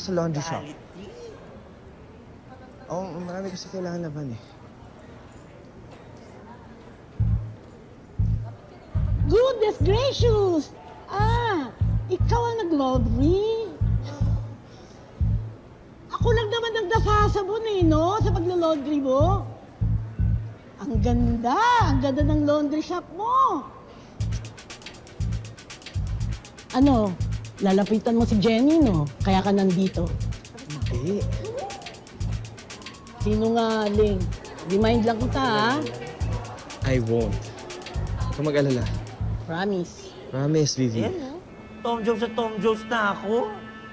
sa laundry shop. Oo, marami kasi kailangan naman eh. Goodness gracious! Ikaw ang nag-laundry? Ako lang naman nagdasasabon eh, no? Sa pagla-laundry mo. Ang ganda! Ang ganda ng laundry shop mo! Ano? Lalapitan mo si Jenny, no? Kaya ka nandito. Hindi. Sinungaling. Remind lang kita, ha? I won't. Huwag kang mag-alala. Promise. Promise, Vivi. Ayan, no? Tom Jones at Tom Jones na ako.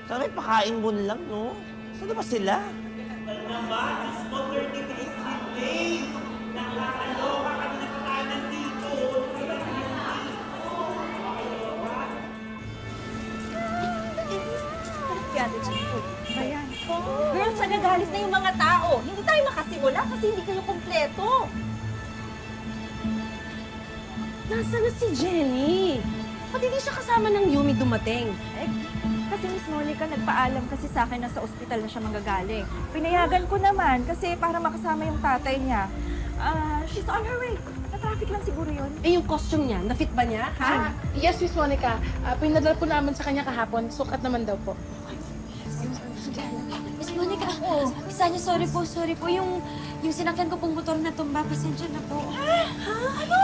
Sana ipakain mo na lang, no? Saan na ba sila? Ayan. Girls, nagagalit na yung mga tao. Hindi tayo makasimula kasi hindi kayo kompleto. Nasaan na si Jenny? Ba't hindi siya kasama ng Yumi dumating? Eh, kasi Miss Monica, nagpaalam kasi sa akin na sa ospital na siya manggagaling. Pinayagan ko naman kasi para makasama yung tatay niya. She's on her way. Na-traffic lang siguro yun. Eh, yung costume niya, na-fit ba niya? Ha? Yes, Miss Monica. Pinadala po namin sa kanya kahapon. Sukat naman daw po. Miss Monica, isa niyo, sorry po. Yung sinakyan ko pong motor na tumba, pasensya na po. Ano?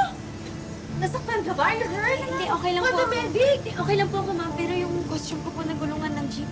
Nasaktan ka ba? Are you hurt? Hindi, okay lang po ako. Hindi, okay lang po ako, ma'am. Pero yung costume ko po nagulungan ng jeep.